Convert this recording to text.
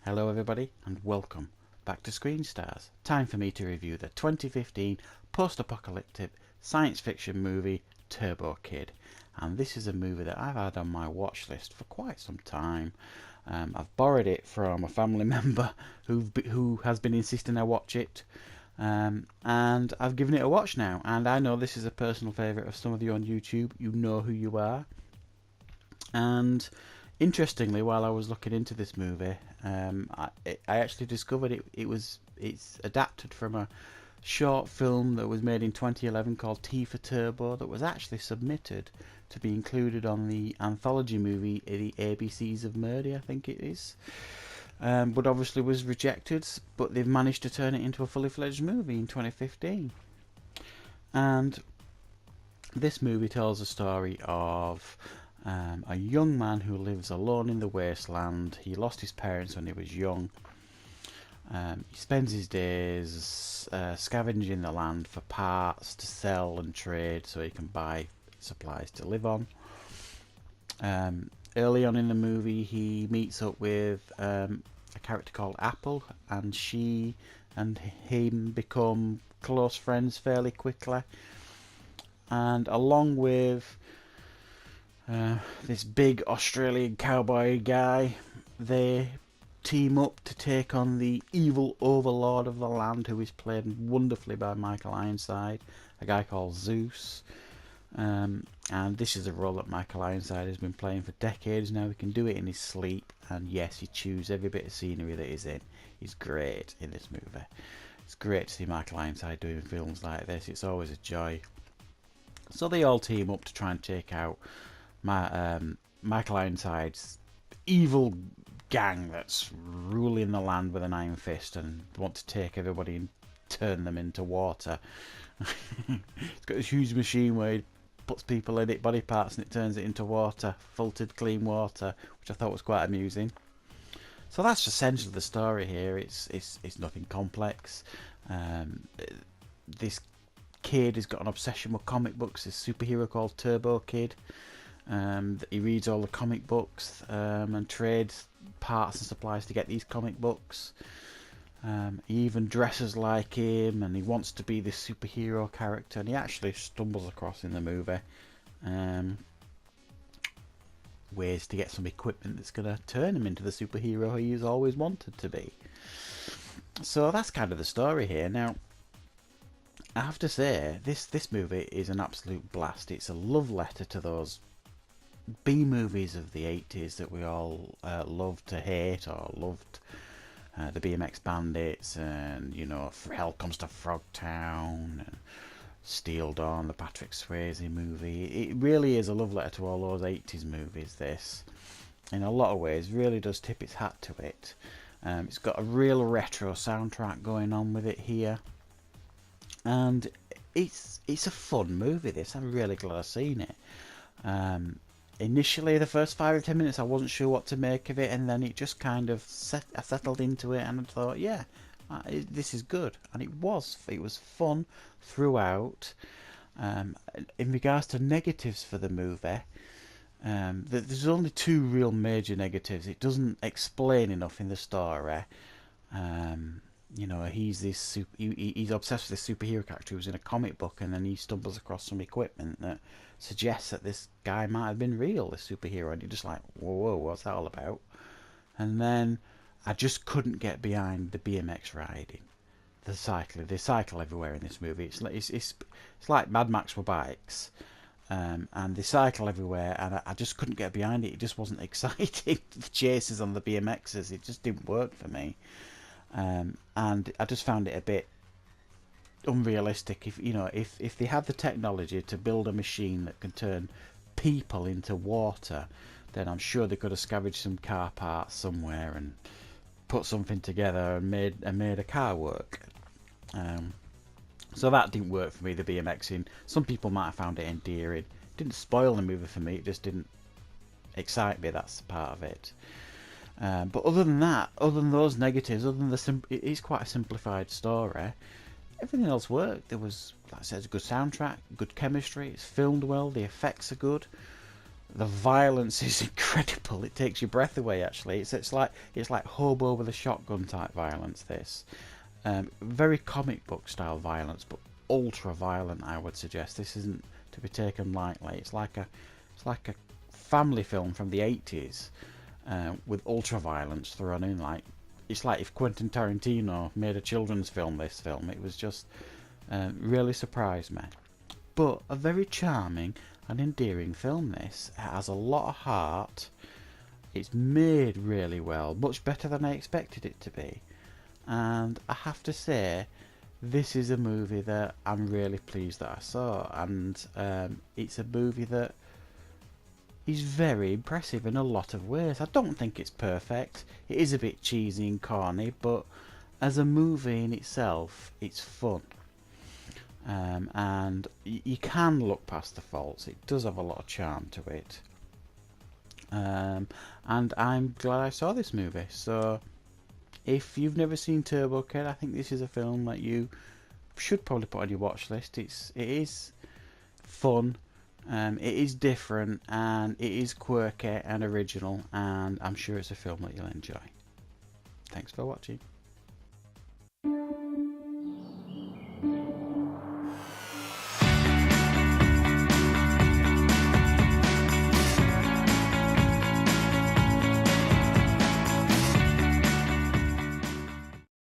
Hello everybody and welcome back to Screen Stars. Time for me to review the 2015 post-apocalyptic science fiction movie Turbo Kid. And this is a movie that I've had on my watch list for quite some time. I've borrowed it from a family member who has been insisting I watch it. And I've given it a watch now. And I know this is a personal favourite of some of you on YouTube. You know who you are. And interestingly, while I was looking into this movie, I actually discovered it's adapted from a short film that was made in 2011 called T for Turbo that was actually submitted to be included on the anthology movie The ABCs of Murder, I think it is. But obviously was rejected, but they've managed to turn it into a fully fledged movie in 2015. And this movie tells a story of a young man who lives alone in the wasteland. He lost his parents when he was young. He spends his days scavenging the land for parts to sell and trade so he can buy supplies to live on. Early on in the movie, he meets up with a character called Apple, and she and him become close friends fairly quickly. And along with this big Australian cowboy guy, they team up to take on the evil overlord of the land, who is played wonderfully by Michael Ironside, a guy called Zeus. And this is a role that Michael Ironside has been playing for decades now. He can do it in his sleep, and yes, he chews every bit of scenery that he's in. He's great in this movie. It's great to see Michael Ironside doing films like this. It's always a joy. So they all team up to try and take out Michael Ironside's evil gang that's ruling the land with an iron fist and want to take everybody and turn them into water. It's got this huge machine where he puts people in it, body parts, and it turns it into water, filtered clean water, which I thought was quite amusing. So that's essentially the story here. It's nothing complex. This kid has got an obsession with comic books. This superhero called Turbo Kid. He reads all the comic books and trades parts and supplies to get these comic books. He even dresses like him, and he wants to be this superhero character, and he actually stumbles across in the movie ways to get some equipment that's going to turn him into the superhero he's always wanted to be. So that's kind of the story here. Now, I have to say, this movie is an absolute blast. It's a love letter to those B movies of the 80s that we all loved to hate, or loved. The BMX Bandits, and Hell Comes to Frogtown, and Steel Dawn, the Patrick Swayze movie. It really is a love letter to all those 80s movies, this. In a lot of ways, really does tip its hat to it. It's got a real retro soundtrack going on with it here. And it's a fun movie, this. I'm really glad I've seen it. Initially, the first 5 or 10 minutes, I wasn't sure what to make of it, and then it just kind of I settled into it, and I thought, yeah, this is good. And it was fun throughout. In regards to negatives for the movie, there's only 2 real major negatives. It doesn't explain enough in the story. He's obsessed with this superhero character who's in a comic book, and then he stumbles across some equipment that suggests that this guy might have been real, this superhero, and you're just like, whoa, what's that all about? And then I just couldn't get behind the BMX riding, the cycling. They cycle everywhere in this movie. It's like Mad Max with bikes, and they cycle everywhere, and I just couldn't get behind it. It just wasn't exciting. The chases on the BMXs, it just didn't work for me. And I just found it a bit unrealistic. If they had the technology to build a machine that can turn people into water, then I'm sure they could have scavenged some car parts somewhere and put something together and made a car work. So that didn't work for me, the BMXing. Some people might have found it endearing. It didn't spoil the movie for me, it just didn't excite me. That's part of it. But other than that, other than those negatives, other than it is quite a simplified story, everything else worked. There was, like I said, a good soundtrack, good chemistry, it's filmed well, the effects are good. The violence is incredible. It takes your breath away. Actually, it's like hobo with a shotgun type violence. This very comic book style violence, but ultra violent. I would suggest this isn't to be taken lightly. It's like a family film from the 80s with ultra violence thrown in. Like it's like if Quentin Tarantino made a children's film. This film, it was just really surprised me. But a very charming and endearing film. This it has a lot of heart. It's made really well, much better than I expected it to be. And I have to say, this is a movie that I'm really pleased that I saw, and it's a movie that is very impressive in a lot of ways. I don't think it's perfect. It is a bit cheesy and corny, but as a movie in itself, it's fun. And you can look past the faults. It does have a lot of charm to it. And I'm glad I saw this movie. So if you've never seen Turbo Kid, I think this is a film that you should probably put on your watch list. It is fun, it is different, and it is quirky and original, and I'm sure it's a film that you'll enjoy. Thanks for watching.